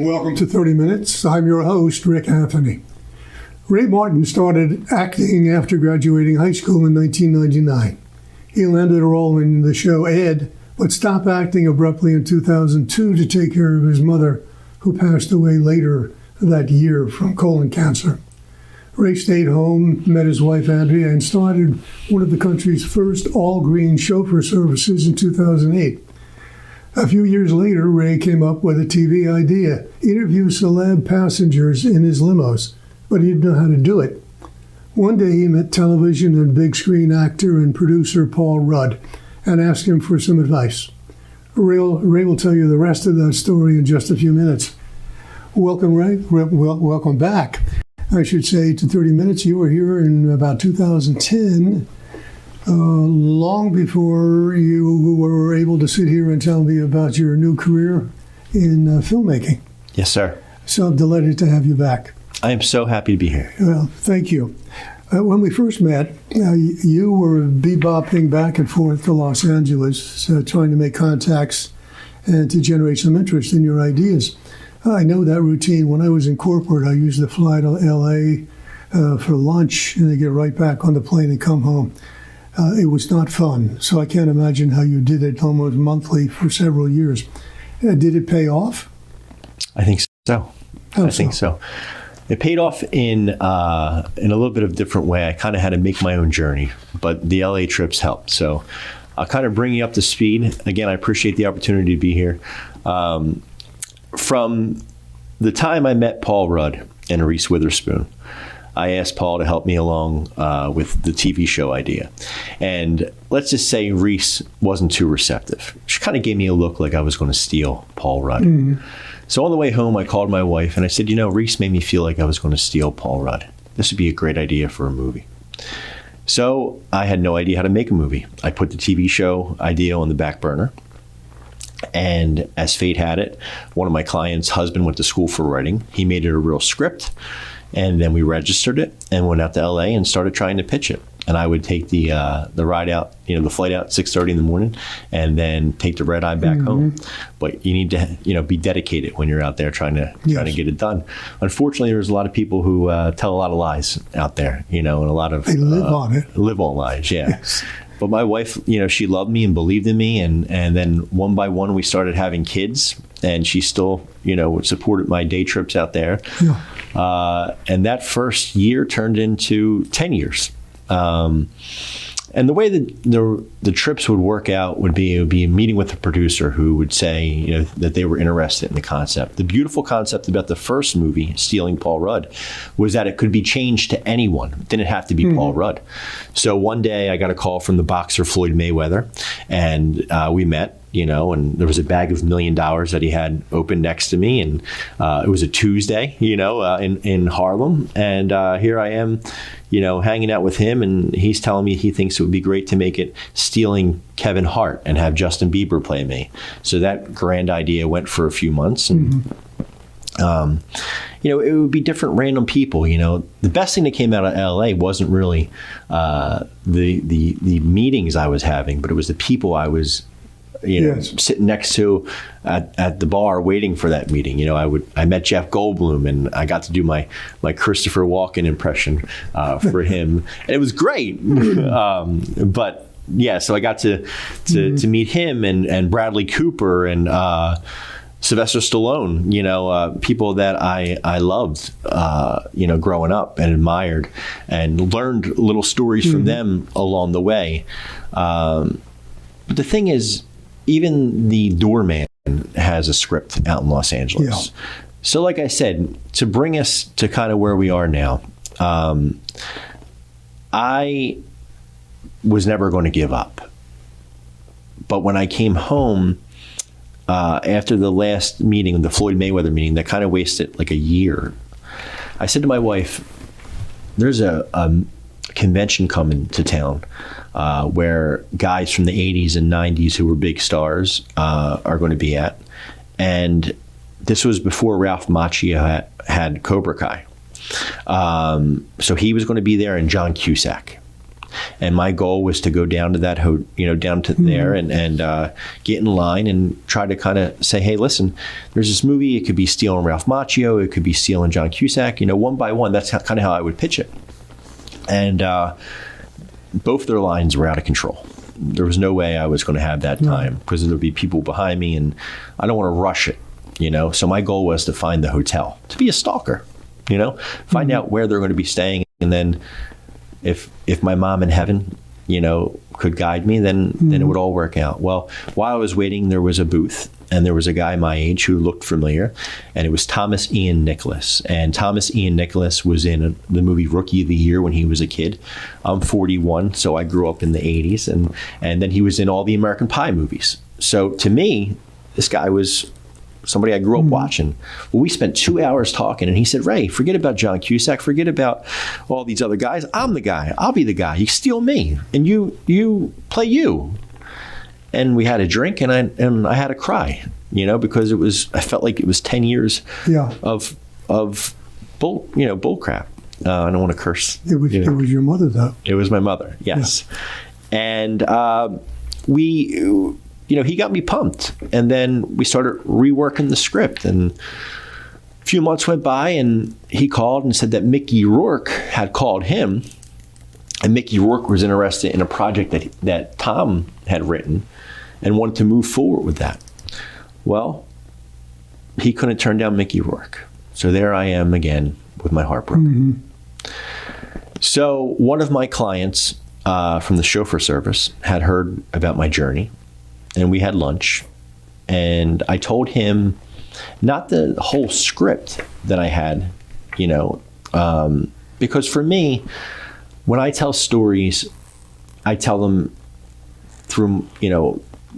Welcome to 30 Minutes. I'm your host, Rick Anthony. Ray Martin started acting after graduating high school in 1999. He landed a role in the show Ed, but stopped acting abruptly in 2002 to take care of his mother, who passed away later that year from colon cancer. Ray stayed home, met his wife Andrea, and started one of the country's first all-green chauffeur services in 2008. A few years later, Ray came up with a TV idea: interview celeb passengers in his limos, but he didn't know how to do it. One day he met television and big screen actor and producer Paul Rudd and asked him for some advice. Ray will tell you the rest of that story in just a few minutes. Welcome, Ray. Welcome back, I should say, to 30 Minutes. You were here in about 2010. Long before you were able to sit here and tell me about your new career in filmmaking. Yes, sir. So I'm delighted to have you back. I am so happy to be here. Well, thank you. When we first met, you were bebopping back and forth to Los Angeles, trying to make contacts and to generate some interest in your ideas. I know that routine. When I was in corporate, I used to fly to L.A. For lunch and then get right back on the plane and come home. It was not fun, so I can't imagine how you did it almost monthly for several years. Did it pay off? I think so. How I think so. It paid off in a little bit of a different way. I kind of had to make my own journey, but the LA trips helped. So I'll kind of bring you up to speed. Again, I appreciate the opportunity to be here. From the time I met Paul Rudd and Reese Witherspoon, I asked Paul to help me along with the TV show idea. And let's just say Reese wasn't too receptive. She kind of gave me a look like I was going to steal Paul Rudd. Mm-hmm. So on the way home, I called my wife and I said, Reese made me feel like I was going to steal Paul Rudd. This would be a great idea for a movie. So I had no idea how to make a movie. I put the TV show idea on the back burner. And as fate had it, one of my clients' husband went to school for writing. He made it a real script. And then we registered it and went out to LA and started trying to pitch it. And I would take the ride out, the flight out at 6:30 in the morning, and then take the red eye back home. But you need to, be dedicated when you're out there trying to get it done. Unfortunately, there's a lot of people who tell a lot of lies out there, and a lot of they live on it. Live on lies, yeah. Yes. But my wife, she loved me and believed in me, and then one by one we started having kids, and she still, supported my day trips out there. Yeah. And that first year turned into 10 years. And the way that the trips would work out would be a meeting with a producer who would say, that they were interested in the concept. The beautiful concept about the first movie, Stealing Paul Rudd, was that it could be changed to anyone. It didn't have to be Paul Rudd. So one day I got a call from the boxer Floyd Mayweather, and we met. And there was a bag of $1 million that he had open next to me. And it was a Tuesday, in Harlem. And here I am, hanging out with him. And he's telling me he thinks it would be great to make it Stealing Kevin Hart and have Justin Bieber play me. So that grand idea went for a few months. And, it would be different random people. The best thing that came out of LA wasn't really the meetings I was having, but it was the people I was sitting next to at the bar waiting for that meeting. I met Jeff Goldblum, and I got to do my Christopher Walken impression for him, and it was great. But yeah, so I got to meet him and Bradley Cooper and Sylvester Stallone, people that I loved, growing up and admired and learned little stories from them along the way. But the thing is, even the doorman has a script out in Los Angeles. Yeah. So like I said, to bring us to kind of where we are now, I was never going to give up. But when I came home, after the last meeting, the Floyd Mayweather meeting, that kind of wasted like a year, I said to my wife, there's a convention coming to town where guys from the 80s and 90s who were big stars are going to be at. And this was before Ralph Macchio had Cobra Kai. So he was going to be there, and John Cusack. And my goal was to go down to that, down to there and get in line and try to kind of say, hey, listen, there's this movie. It could be stealing Ralph Macchio. It could be stealing John Cusack. One by one. That's kind of how I would pitch it. And both their lines were out of control. There was no way I was going to have that time because there'd be people behind me, and I don't want to rush it. So my goal was to find the hotel, to be a stalker. Find out where they're going to be staying, and then if my mom in heaven, could guide me, then it would all work out. Well, while I was waiting, there was a booth, and there was a guy my age who looked familiar, and it was Thomas Ian Nicholas. And Thomas Ian Nicholas was in the movie Rookie of the Year when he was a kid. I'm 41, so I grew up in the 80s, and then he was in all the American Pie movies. So to me, this guy was somebody I grew up watching. Well, we spent 2 hours talking, and he said, Ray, forget about John Cusack, forget about all these other guys. I'm the guy. I'll be the guy. You steal me, and you play you. And we had a drink, and I had to cry, because I felt like it was 10 years of bull crap. I don't want to curse. It was your mother, though. It was my mother, yes. Yeah. And he got me pumped. And then we started reworking the script. And a few months went by, and he called and said that Mickey Rourke had called him. And Mickey Rourke was interested in a project that Tom had written and wanted to move forward with that. Well, he couldn't turn down Mickey Rourke. So there I am again with my heart broken. So one of my clients from the chauffeur service had heard about my journey, and we had lunch, and I told him not the whole script that I had, because for me, when I tell stories, I tell them through,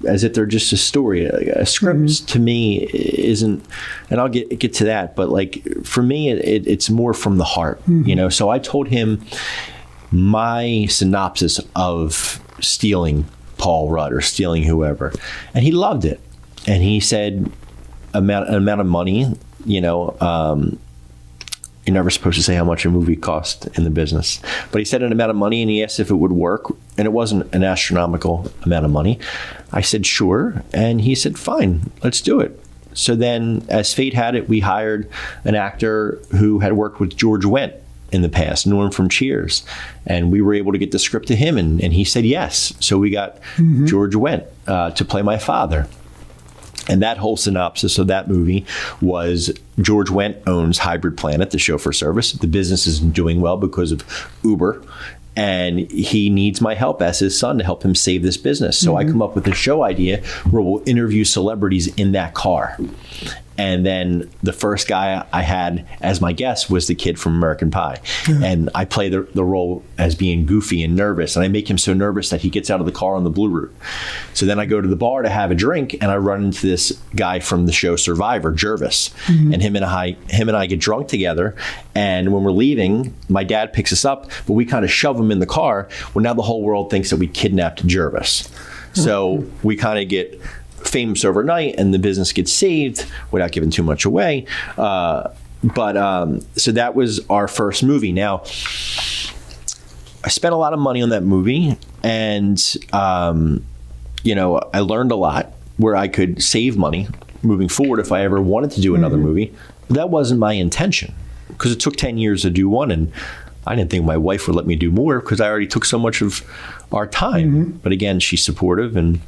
as if they're just a story. A script to me isn't, and I'll get to that, but like for me, it's more from the heart, So I told him my synopsis of stealing Paul Rudd or stealing whoever, and he loved it. And he said, amount of money, you're never supposed to say how much a movie cost in the business. But he said an amount of money, and he asked if it would work. And it wasn't an astronomical amount of money. I said, sure. And he said, fine, let's do it. So then, as fate had it, we hired an actor who had worked with George Wendt in the past, knew him from Cheers. And we were able to get the script to him, and he said yes. So we got George Wendt to play my father. And that whole synopsis of that movie was George Wendt owns Hybrid Planet, the chauffeur service. The business isn't doing well because of Uber, and he needs my help as his son to help him save this business. So I come up with a show idea where we'll interview celebrities in that car. And then the first guy I had as my guest was the kid from American Pie. And I play the role as being goofy and nervous. And I make him so nervous that he gets out of the car on the blue route. So then I go to the bar to have a drink, and I run into this guy from the show Survivor, Jervis. And him and I get drunk together. And when we're leaving, my dad picks us up, but we kind of shove him in the car. Well, now the whole world thinks that we kidnapped Jervis. So we kind of get famous overnight, and the business gets saved without giving too much away. So that was our first movie. Now, I spent a lot of money on that movie, and I learned a lot where I could save money moving forward if I ever wanted to do another movie. But that wasn't my intention, because it took 10 years to do one, and I didn't think my wife would let me do more because I already took so much of our time. But again, she's supportive, and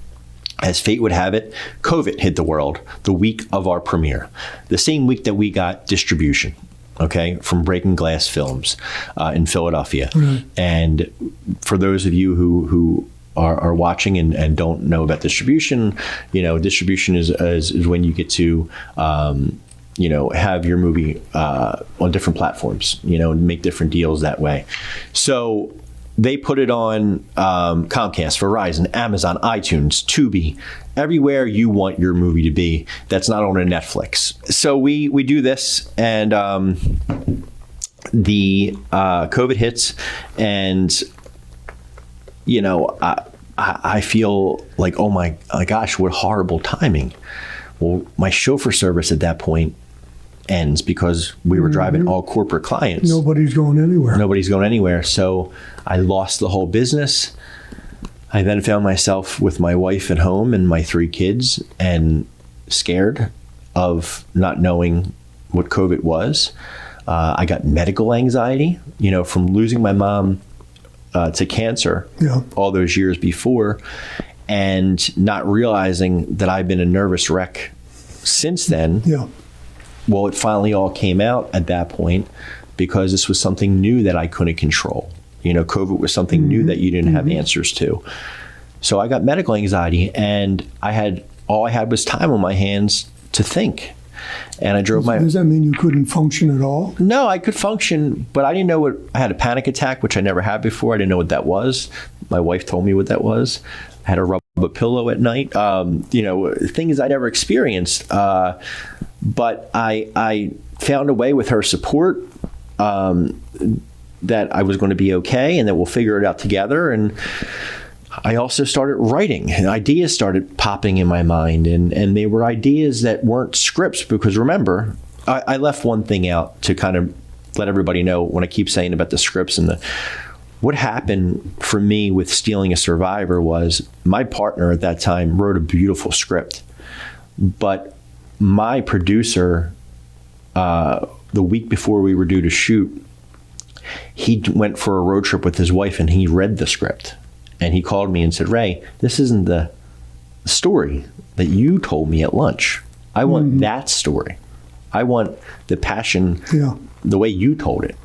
as fate would have it, COVID hit the world the week of our premiere, the same week that we got distribution, from Breaking Glass Films in Philadelphia. And for those of you who are watching and don't know about distribution, distribution is when you get to have your movie on different platforms, and make different deals that way. So they put it on Comcast, Verizon, Amazon, iTunes, Tubi, everywhere you want your movie to be that's not on a Netflix. So we do this, and the COVID hits, and I feel like, oh my gosh, what horrible timing. Well, my chauffeur service at that point ends because we were driving all corporate clients. Nobody's going anywhere. Nobody's going anywhere. So I lost the whole business. I then found myself with my wife at home and my 3 kids and scared of not knowing what COVID was. I got medical anxiety, from losing my mom to cancer all those years before, and not realizing that I've been a nervous wreck since then. Yeah. Well, it finally all came out at that point because this was something new that I couldn't control. COVID was something new that you didn't have answers to. So I got medical anxiety, and all I had was time on my hands to think. And I drove Does that mean you couldn't function at all? No, I could function, but I didn't know I had a panic attack, which I never had before. I didn't know what that was. My wife told me what that was. I had to rub a pillow at night. Things I never experienced. But I found a way with her support that I was going to be okay and that we'll figure it out together. And I also started writing, and ideas started popping in my mind, and they were ideas that weren't scripts, because remember, I left one thing out to kind of let everybody know when I keep saying about the scripts. And what happened for me with Stealing a Survivor was my partner at that time wrote a beautiful script, but my producer, the week before we were due to shoot, he went for a road trip with his wife and he read the script. And he called me and said, "Ray, this isn't the story that you told me at lunch. I want that story. I want the passion, the way you told it.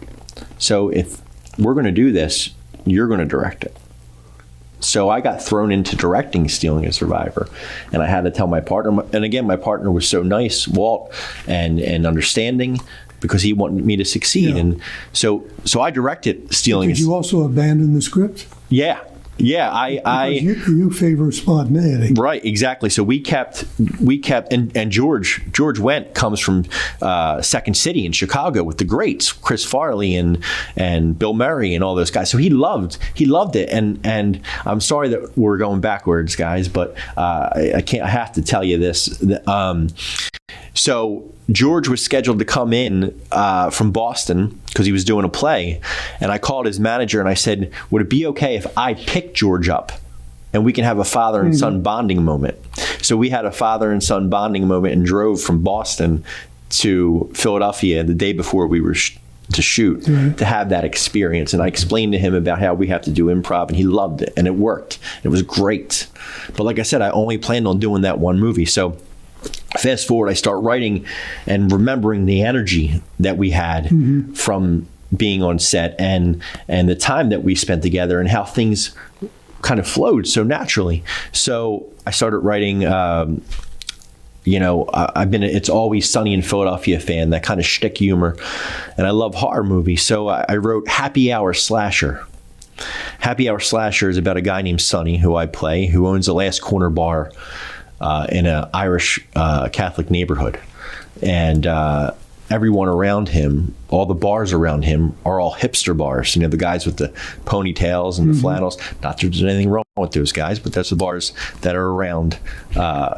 So if we're going to do this, you're going to direct it." So I got thrown into directing Stealing a Survivor. And I had to tell my partner. And again, my partner was so nice, Walt, and understanding, because he wanted me to succeed. And so I directed Stealing. Did you also abandon the script? Yeah. You favor spontaneity, right? Exactly. So we kept, and George comes from Second City in Chicago with the greats, Chris Farley and Bill Murray and all those guys. So he loved it. And I'm sorry that we're going backwards, guys, but I have to tell you this. So George was scheduled to come in from Boston because he was doing a play. And I called his manager and I said, "Would it be okay if I pick George up and we can have a father and son bonding moment?" So we had a father and son bonding moment and drove from Boston to Philadelphia the day before we were to shoot to have that experience. And I explained to him about how we have to do improv, and he loved it, and it worked. It was great. But like I said, I only planned on doing that one movie. So fast forward, I start writing and remembering the energy that we had from being on set and the time that we spent together and how things kind of flowed so naturally. So I started writing, I've been It's Always Sunny in Philadelphia fan, that kind of shtick humor. And I love horror movies. So I wrote Happy Hour Slasher. Happy Hour Slasher is about a guy named Sonny, who I play, who owns the Last Corner Bar in an Irish Catholic neighborhood. And everyone around him, all the bars around him, are all hipster bars. The guys with the ponytails and the flannels. Not that there's anything wrong with those guys, but that's the bars that are around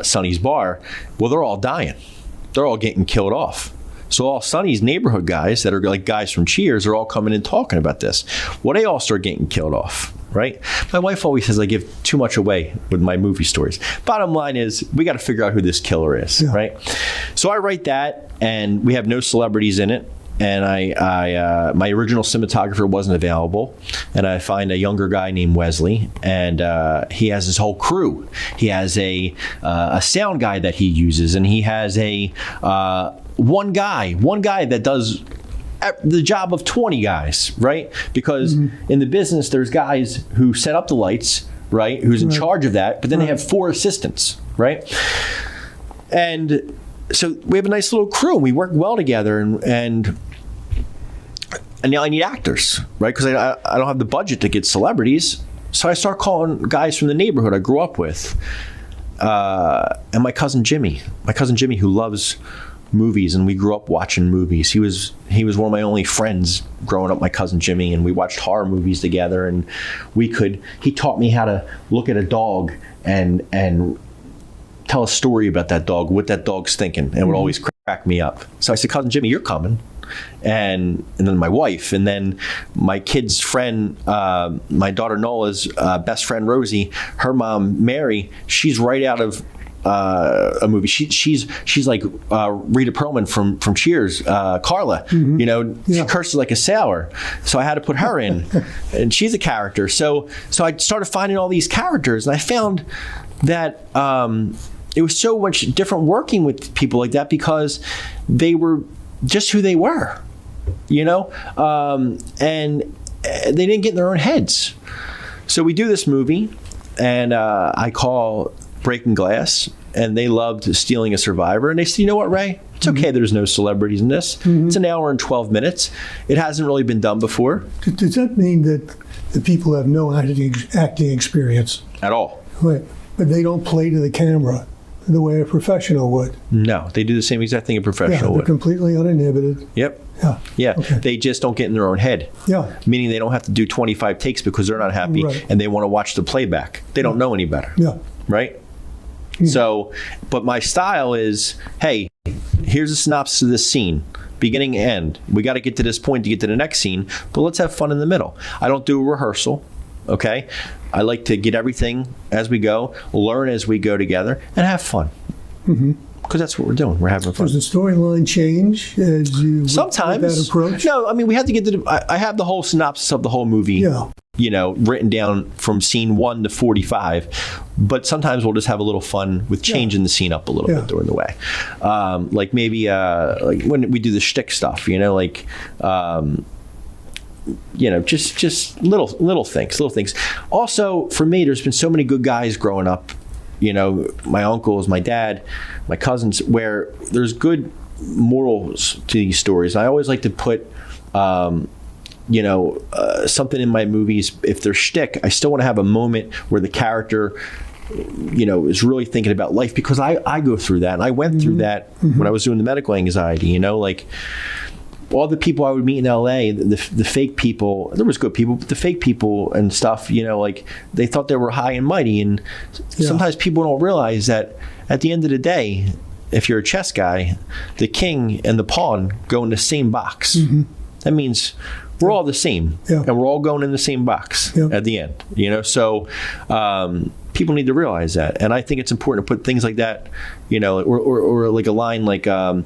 Sonny's bar. Well, they're all dying. They're all getting killed off. So all Sonny's neighborhood guys that are like guys from Cheers are all coming and talking about this. Well, they all start getting killed off, right? My wife always says I give too much away with my movie stories. Bottom line is, we got to figure out who this killer is, right? So I write that, and we have no celebrities in it. And my original cinematographer wasn't available, and I find a younger guy named Wesley, and he has his whole crew. He has a sound guy that he uses, and he has one guy that does the job of 20 guys, right? Because in the business, there's guys who set up the lights, right? Who's in charge of that, but then they have 4 assistants, right? And so we have a nice little crew. We work well together, and now I need actors, right? Because I don't have the budget to get celebrities. So I start calling guys from the neighborhood I grew up with, and my cousin Jimmy, who loves movies, and we grew up watching movies. He was one of my only friends growing up, my cousin Jimmy, and we watched horror movies together. And he taught me how to look at a dog and tell a story about that dog, what that dog's thinking, and would always crack cracked me up. So I said, cousin Jimmy, you're coming. And then my wife, and then my kid's friend, my daughter Nola's best friend Rosie, her mom Mary, she's right out of a movie. She's like Rita Perlman from Cheers, Carla. She curses like a sailor, so I had to put her in, and she's a character. So I started finding all these characters, and I found that it was so much different working with people like that because they were just who they were, and they didn't get in their own heads. So we do this movie, and I call Breaking Glass, and they loved Stealing a Survivor. And they said, you know what, Ray? It's okay there's no celebrities in this. It's an hour and 12 minutes. It hasn't really been done before. Does that mean that the people have no acting experience? At all. Right. But they don't play to the camera the way a professional would? No, they do the same exact thing a professional they're would. Completely uninhibited. Yep. Yeah. Okay. They just don't get in their own head. Yeah. Meaning they don't have to do 25 takes because they're not happy and they want to watch the playback. They don't know any better. Yeah. Right? So, but my style is, hey, here's a synopsis of this scene, beginning and end. We got to get to this point to get to the next scene, but let's have fun in the middle. I don't do a rehearsal, okay? I like to get everything as we go, learn as we go together, and have fun. Because that's what we're doing. We're having fun. Does the storyline change as you sometimes with that approach? No, I mean we have to get to. I have the whole synopsis of the whole movie. Yeah. Written down from scene 1 to 45, but sometimes we'll just have a little fun with changing the scene up a little bit during the way. Like maybe like when we do the shtick stuff, just little things. Also, for me, there's been so many good guys growing up. My uncles, my dad, my cousins, where there's good morals to these stories. I always like to put, something in my movies. If they're shtick, I still want to have a moment where the character, is really thinking about life, because I go through that, and I went through that when I was doing the medical anxiety. Like all the people I would meet in LA, the fake people, there was good people, but the fake people and stuff, like they thought they were high and mighty. And sometimes people don't realize that at the end of the day, if you're a chess guy, the king and the pawn go in the same box. That means we're all the same, and we're all going in the same box at the end. So people need to realize that, and I think it's important to put things like that, or like a line like, "I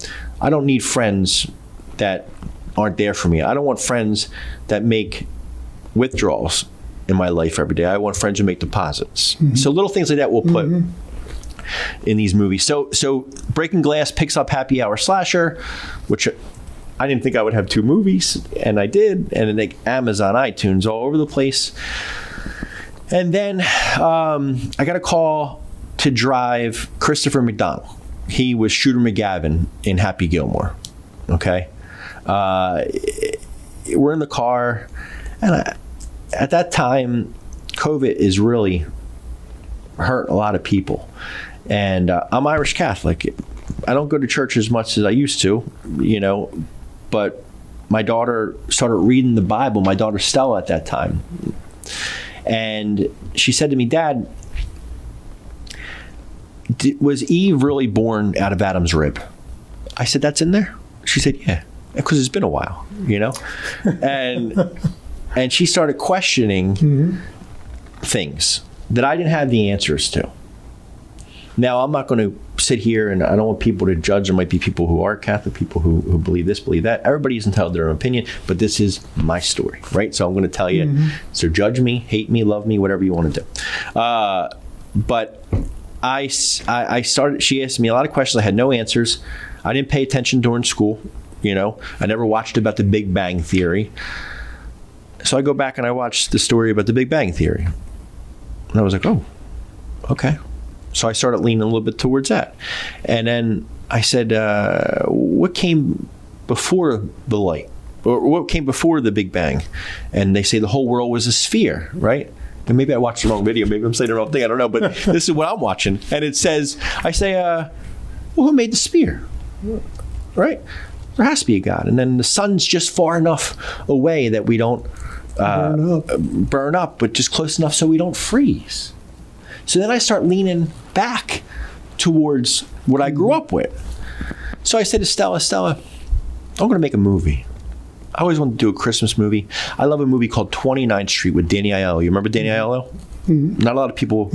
don't need friends that aren't there for me. I don't want friends that make withdrawals in my life every day. I want friends who make deposits." So little things like that we'll put in these movies. So Breaking Glass picks up Happy Hour Slasher, which I didn't think I would have 2 movies, and I did, and then Amazon, iTunes, all over the place. And then I got a call to drive Christopher McDonald. He was Shooter McGavin in Happy Gilmore. Okay. We're in the car, and at that time, COVID is really hurt a lot of people. And I'm Irish Catholic. I don't go to church as much as I used to, but my daughter started reading the Bible, my daughter Stella at that time. And she said to me, "Dad, was Eve really born out of Adam's rib?" I said, "That's in there?" She said, "Yeah." Because it's been a while, and she started questioning things that I didn't have the answers to. Now, I'm not going to sit here, and I don't want people to judge. There might be people who are Catholic, people who believe this, believe that. Everybody's entitled to their own opinion, but this is my story, right? So I'm going to tell you, so judge me, hate me, love me, whatever you want to do. But I started, she asked me a lot of questions. I had no answers. I didn't pay attention during school. I never watched about the Big Bang Theory. So I go back and I watched the story about the Big Bang Theory. And I was like, oh, okay. So I started leaning a little bit towards that. And then I said, what came before the light? Or what came before the Big Bang? And they say the whole world was a sphere, right? And maybe I watched the wrong video. Maybe I'm saying the wrong thing. I don't know. But this is what I'm watching. And it says, I say, well, who made the sphere? Right? There has to be a God. And then the sun's just far enough away that we don't burn up, but just close enough so we don't freeze. So then I start leaning back towards what I grew up with. So I said to Stella, I'm going to make a movie. I always wanted to do a Christmas movie. I love a movie called 29th Street with Danny Aiello. You remember Danny Aiello? Mm-hmm. Not a lot of people,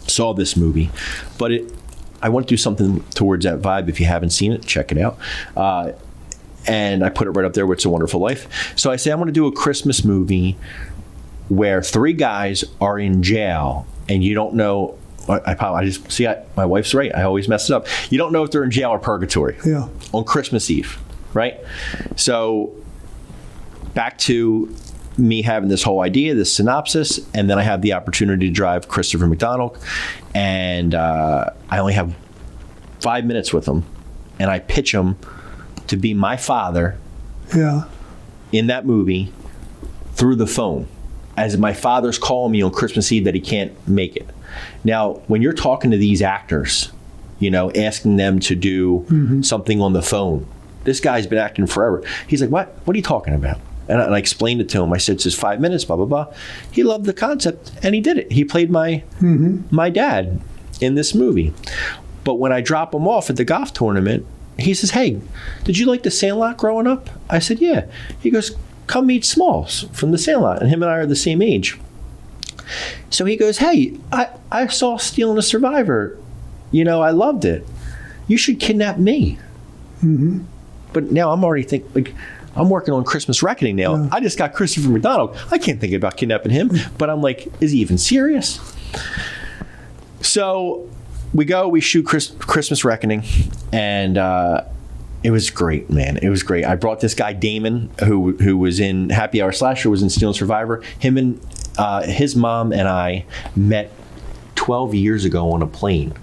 saw this movie. But I want to do something towards that vibe. If you haven't seen it, check it out. And I put it right up there with It's a Wonderful Life. So I say I want to do a Christmas movie where 3 guys are in jail and you don't know. My wife's right. I always mess it up. You don't know if they're in jail or purgatory on Christmas Eve, right? So back to me having this whole idea, this synopsis, and then I have the opportunity to drive Christopher McDonald, and I only have 5 minutes with him, and I pitch him to be my father in that movie through the phone, as my father's calling me on Christmas Eve that he can't make it. Now, when you're talking to these actors, asking them to do something on the phone, this guy's been acting forever. He's like, what are you talking about? And I explained it to him. I said, it's just 5 minutes, blah, blah, blah. He loved the concept, and he did it. He played my dad in this movie. But when I drop him off at the golf tournament, he says, hey, did you like the Sandlot growing up? I said, yeah. He goes, come meet Smalls from the Sandlot. And him and I are the same age. So he goes, hey, I saw Stealing a Survivor. I loved it. You should kidnap me. Mm-hmm. But now I'm already thinking, I'm working on Christmas Reckoning now. Yeah. I just got Christopher McDonald. I can't think about kidnapping him. But I'm like, is he even serious? So we shoot Christmas Reckoning, and it was great, man. It was great. I brought this guy, Damon, who was in Happy Hour Slasher, was in Stealing Survivor. Him and his mom and I met 12 years ago on a plane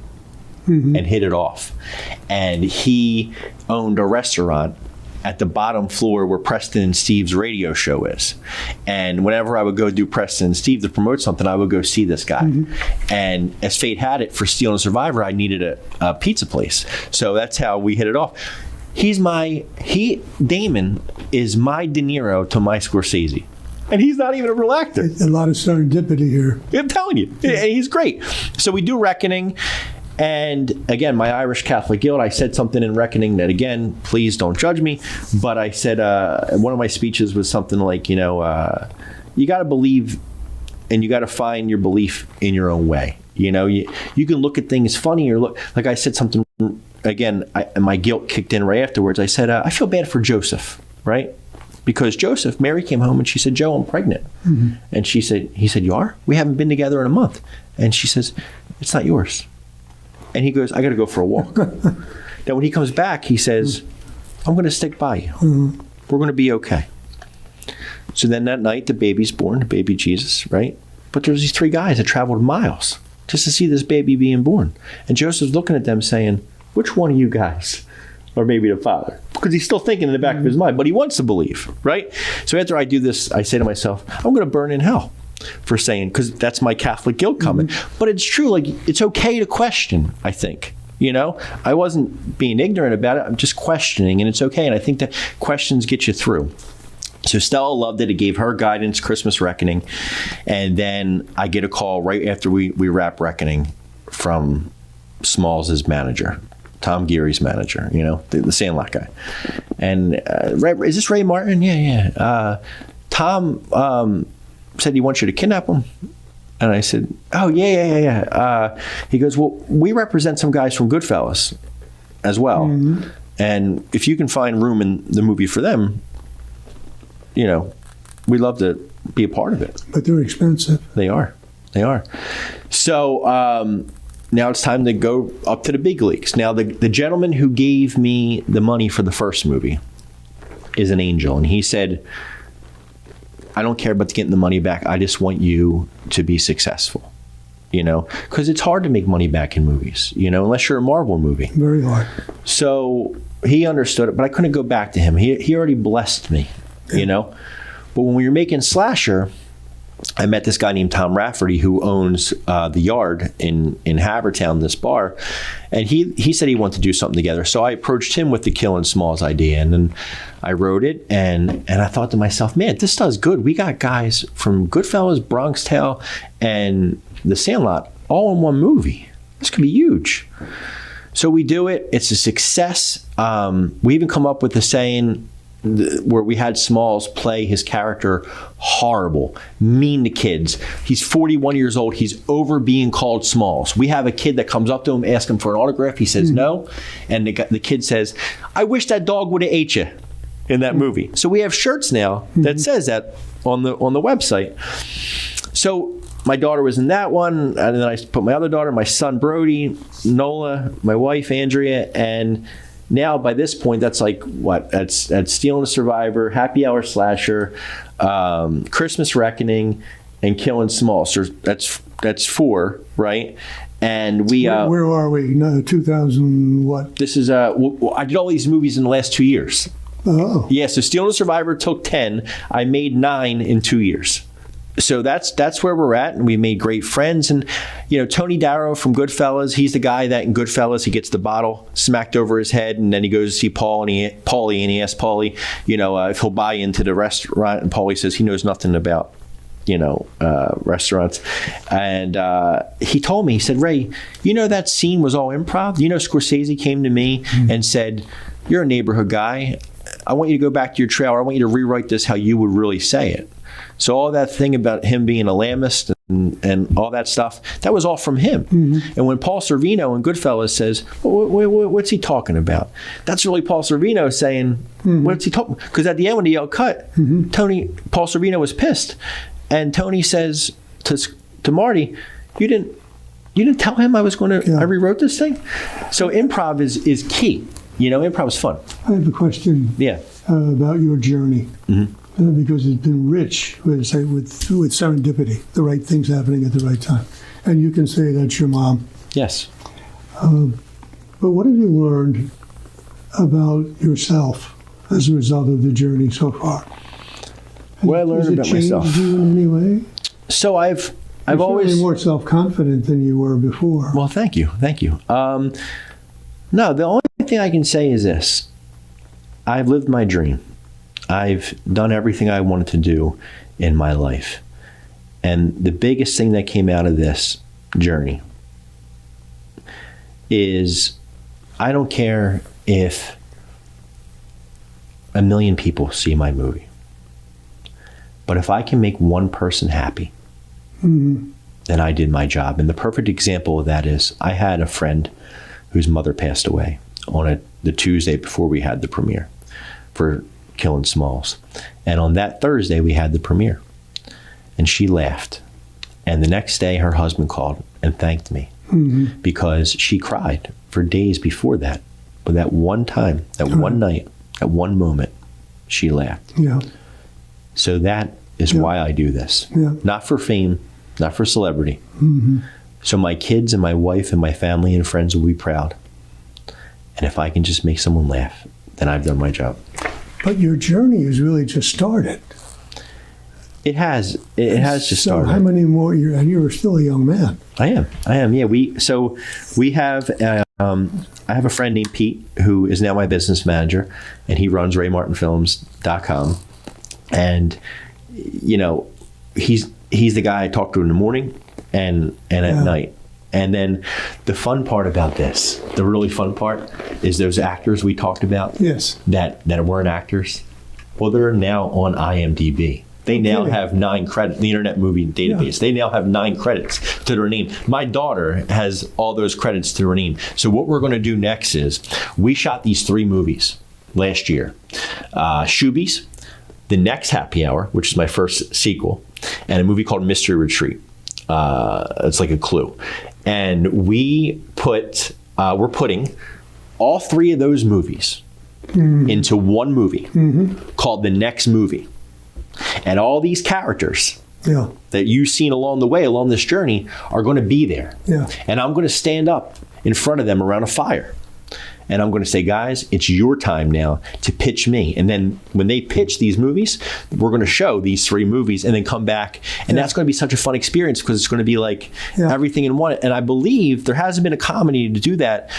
and hit it off. And he owned a restaurant at the bottom floor where Preston and Steve's radio show is. And whenever I would go do Preston and Steve to promote something, I would go see this guy. And as fate had it, for Stealing Survivor, I needed a pizza place. So that's how we hit it off. Damon is my De Niro to my Scorsese. And he's not even a real actor. A lot of serendipity here. I'm telling you. He's great. So we do Reckoning. And again, my Irish Catholic guilt, I said something in Reckoning that, again, please don't judge me. But I said, one of my speeches was something like, you got to believe and you got to find your belief in your own way. You can look at things funny or like I said something, again, my guilt kicked in right afterwards. I said, I feel bad for Joseph, right? Because Joseph, Mary came home and she said, Joe, I'm pregnant. And he said, you are? We haven't been together in a month. And she says, it's not yours. And he goes, I got to go for a walk. Now, when he comes back, he says, I'm going to stick by you. We're going to be okay. So then that night, the baby's born, the baby Jesus, right? But there's these 3 guys that traveled miles just to see this baby being born. And Joseph's looking at them saying, which one of you guys are maybe the father? Because he's still thinking in the back of his mind, but he wants to believe, right? So after I do this, I say to myself, I'm going to burn in hell for saying, because that's my Catholic guilt coming. But it's true, like, it's okay to question, I think. I wasn't being ignorant about it. I'm just questioning, and it's okay. And I think that questions get you through. So Stella loved it. It gave her guidance, Christmas Reckoning. And then I get a call right after we wrap Reckoning from Smalls' manager, Tom Geary's manager, the Sandlot guy. And is this Ray Martin? Yeah. Tom said he wants you to kidnap him. And I said, oh, yeah. He goes, well, we represent some guys from Goodfellas as well. And if you can find room in the movie for them, we'd love to be a part of it. But they're expensive. They are. So now it's time to go up to the big leagues. Now, the gentleman who gave me the money for the first movie is an angel. And he said, I don't care about getting the money back. I just want you to be successful, because it's hard to make money back in movies, unless you're a Marvel movie. Very hard. So he understood it, but I couldn't go back to him. He already blessed me, But when we were making Slasher, I met this guy named Tom Rafferty who owns the Yard in Havertown, this bar, and he said he wanted to do something together. So I approached him with the Killing Smalls idea, and then I wrote it, and I thought to myself, man, this does good. We got guys from Goodfellas, Bronx Tale, and The Sandlot all in one movie. This could be huge. So we do it. It's a success. We even come up with the saying where we had Smalls play his character horrible, mean to kids. He's 41 years old. He's over being called Smalls. We have a kid that comes up to him, asks him for an autograph. He says no. And the kid says, I wish that dog would have ate you in that movie. So we have shirts now that says that on the website. So my daughter was in that one, and then I put my other daughter, my son Brody, Nola, my wife Andrea, and now by this point, that's like what? That's Stealing a Survivor, Happy Hour Slasher, Christmas Reckoning, and Killing Small. So that's 4, right? And we where are we? No, 2000 what? This is I did all these movies in the last 2 years. Oh, yeah. So Stealing a Survivor took 10. I made 9 in 2 years. So that's where we're at, and we made great friends. And Tony Darrow from Goodfellas, he's the guy that in Goodfellas he gets the bottle smacked over his head, and then he goes to see Paulie, and he asks Paulie, if he'll buy into the restaurant, and Paulie says he knows nothing about restaurants. And he told me, he said, Ray, that scene was all improv. Scorsese came to me and said, you're a neighborhood guy. I want you to go back to your trailer. I want you to rewrite this how you would really say it. So all that thing about him being a Lambist and all that stuff, that was all from him. And when Paul Sorvino in Goodfellas says, what's he talking about? That's really Paul Sorvino saying, what's he talking about? Because at the end when the yell cut, Paul Sorvino was pissed. And Tony says to Marty, you didn't tell him I was going to, I rewrote this thing? So improv is key. Improv is fun. I have a question about your journey. Because it's been rich with serendipity, the right things happening at the right time. And you can say that's your mom. Yes. But what have you learned about yourself as a result of the journey so far? What I learned about myself. Has it changed you in any way? So I've You're always more self-confident than you were before. Well, thank you. No, the only thing I can say is this. I've lived my dream. I've done everything I wanted to do in my life. And the biggest thing that came out of this journey is I don't care if 1 million people see my movie. But if I can make one person happy, then I did my job. And the perfect example of that is I had a friend whose mother passed away on the Tuesday before we had the premiere for Killing Smalls. And on that Thursday, we had the premiere. And she laughed. And the next day, her husband called and thanked me because she cried for days before that. But that one time, that one night, that one moment, she laughed. Yeah. So that is why I do this. Yeah. Not for fame, not for celebrity. So my kids and my wife and my family and friends will be proud. And if I can just make someone laugh, then I've done my job. But your journey has really just started. It has. It has just started. So how many more years? And you're still a young man. I am. Yeah. We have. I have a friend named Pete who is now my business manager, and he runs RayMartinFilms.com. And he's the guy I talk to in the morning and at night. And then the fun part about this, the really fun part, is those actors we talked about. Yes. That weren't actors. Well, they're now on IMDb. They now have 9 credits, the Internet Movie Database. They now have 9 credits to their name. My daughter has all those credits to her name. So what we're going to do next is we shot these 3 movies last year. Shoobies, The Next Happy Hour, which is my first sequel, and a movie called Mystery Retreat. It's like a clue. And we're putting all 3 of those movies into one movie called The Next Movie. And all these characters that you've seen along the way, along this journey, are going to be there. Yeah. And I'm going to stand up in front of them around a fire. And I'm going to say, guys, it's your time now to pitch me. And then when they pitch these movies, we're going to show these 3 movies and then come back. And that's going to be such a fun experience because it's going to be like everything in one. And I believe there hasn't been a comedy to do that.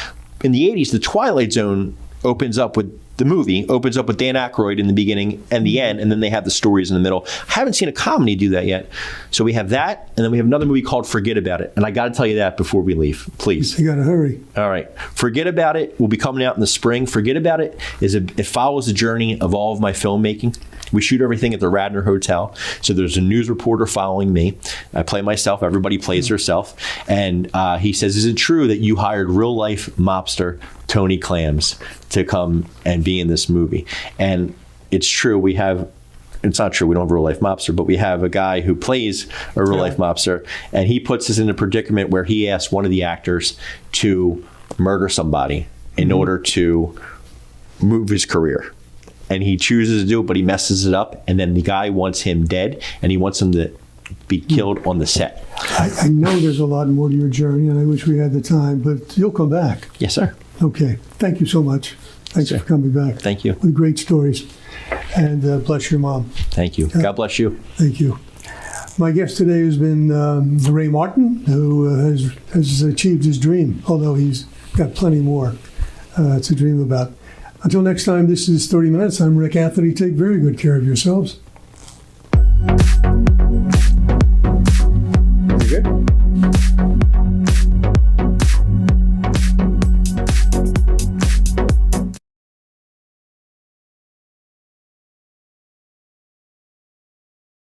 In the 80s, The Twilight Zone opens up with the movie opens up with Dan Aykroyd in the beginning and the end, and then they have the stories in the middle. I haven't seen a comedy do that yet. So we have that, and then we have another movie called Forget About It. And I got to tell you that before we leave, please. You got to hurry. All right. Forget About It will be coming out in the spring. Forget About It it follows the journey of all of my filmmaking. We shoot everything at the Radnor Hotel. So there's a news reporter following me. I play myself. Everybody plays herself. And he says, is it true that you hired real-life mobster Tony Clams to come and be in this movie? And it's true. It's not true. We don't have a real-life mobster, but we have a guy who plays a real-life mobster. And he puts us in a predicament where he asks one of the actors to murder somebody in order to move his career. And he chooses to do it, but he messes it up. And then the guy wants him dead, and he wants him to be killed on the set. I know there's a lot more to your journey, and I wish we had the time, but you'll come back. Yes, sir. Okay. Thank you so much. Thanks for coming back. Thank you. With great stories. And bless your mom. Thank you. God bless you. Thank you. My guest today has been Ray Martin, who has achieved his dream, although he's got plenty more to dream about. Until next time, this is 30 Minutes. I'm Rick Anthony. Take very good care of yourselves.